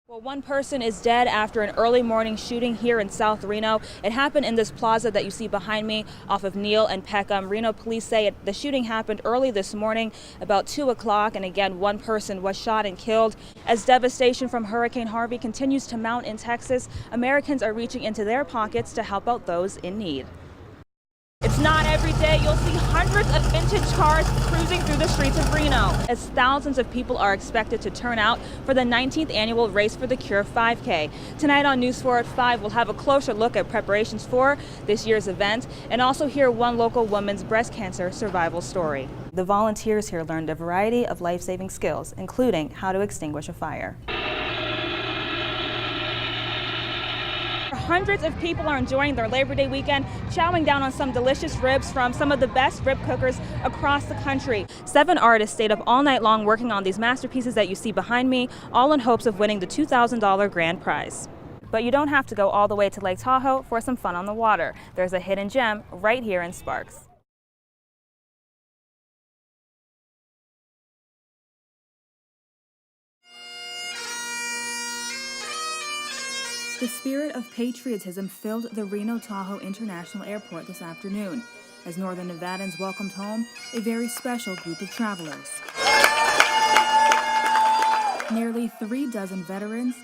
Well, one person is dead after an early morning shooting here in South Reno. It happened in this plaza that you see behind me off of Neal and Peckham. Reno police say the shooting happened early this morning about 2 o'clock, and again, one person was shot and killed. As devastation from Hurricane Harvey continues to mount in Texas, Americans are reaching into their pockets to help out those in need. It's not every day you'll see hundreds of vintage cars cruising through the streets of Reno, as thousands of people are expected to turn out for the 19th annual Race for the Cure 5K. Tonight on News 4 at 5, we'll have a closer look at preparations for this year's event and also hear one local woman's breast cancer survival story. The volunteers here learned a variety of life-saving skills, including how to extinguish a fire. Hundreds of people are enjoying their Labor Day weekend, chowing down on some delicious ribs from some of the best rib cookers across the country. 7 artists stayed up all night long working on these masterpieces that you see behind me, all in hopes of winning the $2,000 grand prize. But you don't have to go all the way to Lake Tahoe for some fun on the water. There's a hidden gem right here in Sparks. The spirit of patriotism filled the Reno-Tahoe International Airport this afternoon, as Northern Nevadans welcomed home a very special group of travelers. Nearly 36 veterans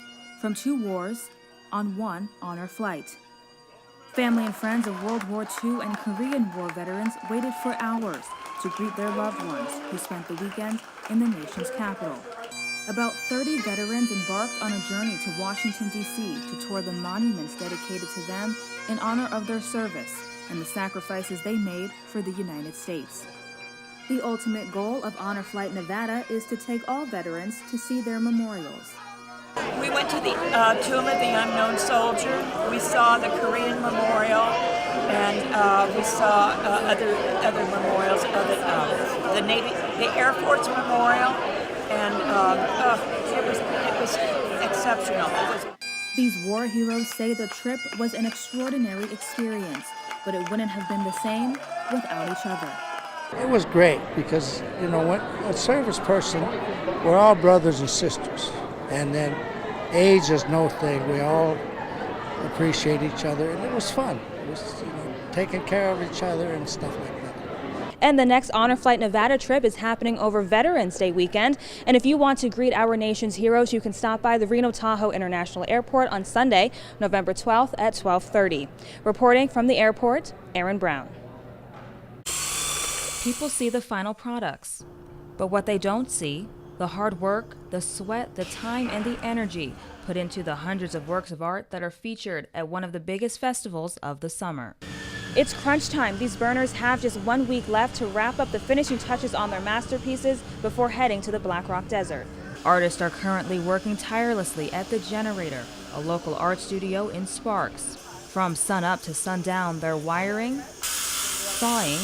from 2 wars on one honor flight. Family and friends of World War II and Korean War veterans waited for hours to greet their loved ones who spent the weekend in the nation's capital. About 30 veterans embarked on a journey to Washington, D.C. to tour the monuments dedicated to them in honor of their service and the sacrifices they made for the United States. The ultimate goal of Honor Flight Nevada is to take all veterans to see their memorials. We went to the Tomb of the Unknown Soldier. We saw the Korean Memorial, and we saw other memorials of the Navy, the Air Force Memorial. And it was exceptional. These war heroes say the trip was an extraordinary experience, but it wouldn't have been the same without each other. It was great because, you know, when a service person, we're all brothers and sisters. And then age is no thing. We all appreciate each other, and it was fun. It was, you know, taking care of each other and stuff like that. And the next Honor Flight Nevada trip is happening over Veterans Day weekend. And if you want to greet our nation's heroes, you can stop by the Reno-Tahoe International Airport on Sunday, November 12th at 12:30. Reporting from the airport, Erin Brown. People see the final products, but what they don't see, the hard work, the sweat, the time, and the energy put into the hundreds of works of art that are featured at one of the biggest festivals of the summer. It's crunch time. These burners have just 1 week left to wrap up the finishing touches on their masterpieces before heading to the Black Rock Desert. Artists are currently working tirelessly at the Generator, a local art studio in Sparks. From sun up to sundown, they're wiring, sawing,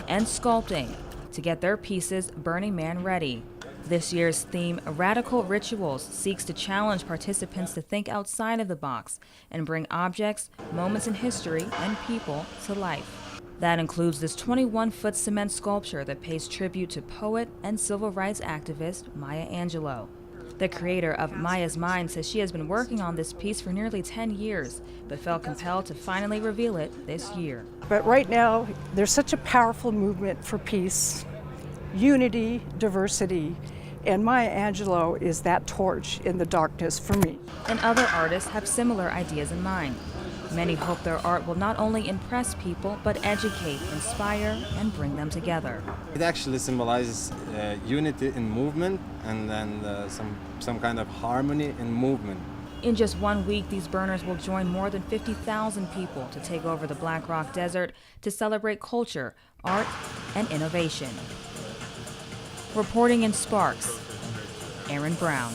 and sculpting to get their pieces Burning Man ready. This year's theme, Radical Rituals, seeks to challenge participants to think outside of the box and bring objects, moments in history, and people to life. That includes this 21-foot cement sculpture that pays tribute to poet and civil rights activist Maya Angelou. The creator of Maya's Mind says she has been working on this piece for nearly 10 years, but felt compelled to finally reveal it this year. But right now, there's such a powerful movement for peace, unity, diversity, and Maya Angelou is that torch in the darkness for me. And other artists have similar ideas in mind. Many hope their art will not only impress people, but educate, inspire, and bring them together. It actually symbolizes unity in movement and then some kind of harmony in movement. In just 1 week, these burners will join more than 50,000 people to take over the Black Rock Desert to celebrate culture, art, and innovation. Reporting in Sparks, Erin Brown.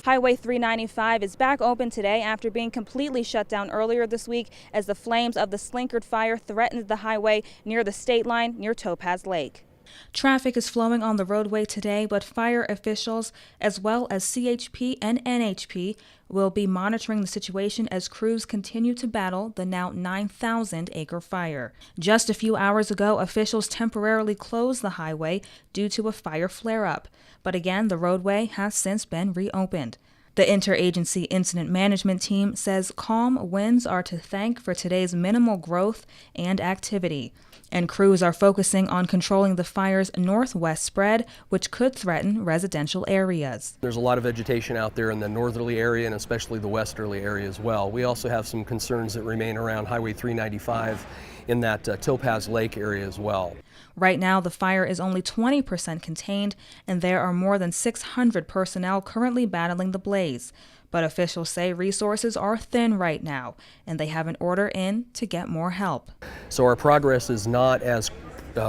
Highway 395 is back open today after being completely shut down earlier this week as the flames of the Slinkard fire threatened the highway near the state line near Topaz Lake. Traffic is flowing on the roadway today, but fire officials, as well as CHP and NHP, will be monitoring the situation as crews continue to battle the now 9,000-acre fire. Just a few hours ago, officials temporarily closed the highway due to a fire flare-up. But again, the roadway has since been reopened. The Interagency Incident Management Team says calm winds are to thank for today's minimal growth and activity, and crews are focusing on controlling the fire's northwest spread, which could threaten residential areas. There's a lot of vegetation out there in the northerly area and especially the westerly area as well. We also have some concerns that remain around Highway 395 in that Topaz Lake area as well. Right now, the fire is only 20% contained, and there are more than 600 personnel currently battling the blaze. But officials say resources are thin right now, and they have an order in to get more help. So our progress is not as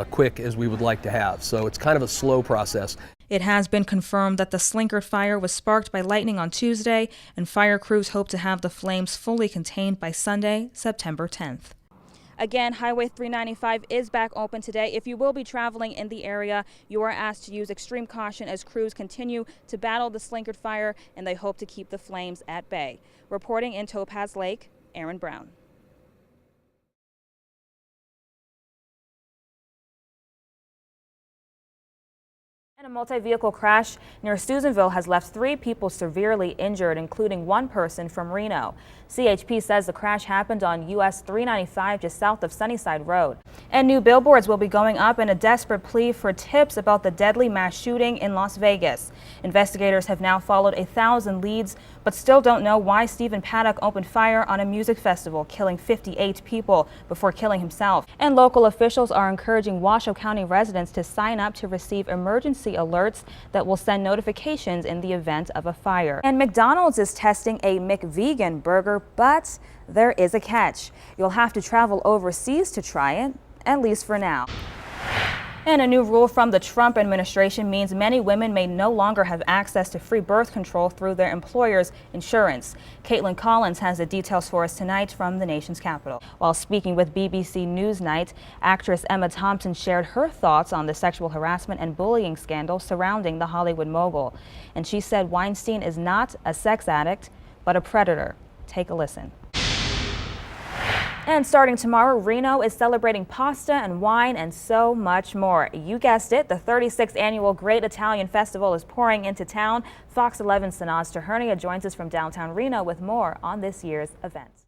quick as we would like to have, so it's kind of a slow process. It has been confirmed that the Slinkard fire was sparked by lightning on Tuesday, and fire crews hope to have the flames fully contained by Sunday, September 10th. Again, Highway 395 is back open today. If you will be traveling in the area, you are asked to use extreme caution as crews continue to battle the Slinkard fire, and they hope to keep the flames at bay. Reporting in Topaz Lake, Erin Brown. And a multi-vehicle crash near Susanville has left 3 people severely injured, including 1 person from Reno. CHP says the crash happened on US 395 just south of Sunnyside Road. And new billboards will be going up in a desperate plea for tips about the deadly mass shooting in Las Vegas. Investigators have now followed 1,000 leads, but still don't know why Stephen Paddock opened fire on a music festival, killing 58 people before killing himself. And local officials are encouraging Washoe County residents to sign up to receive emergency alerts that will send notifications in the event of a fire. And McDonald's is testing a McVegan burger, but there is a catch. You'll have to travel overseas to try it, at least for now. And a new rule from the Trump administration means many women may no longer have access to free birth control through their employer's insurance. Caitlin Collins has the details for us tonight from the nation's capital. While speaking with BBC Newsnight, actress Emma Thompson shared her thoughts on the sexual harassment and bullying scandal surrounding the Hollywood mogul. And she said Weinstein is not a sex addict, but a predator. Take a listen. And starting tomorrow, Reno is celebrating pasta and wine and so much more. You guessed it, the 36th annual Great Italian Festival is pouring into town. Fox 11's Sanaz Tahernia joins us from downtown Reno with more on this year's event.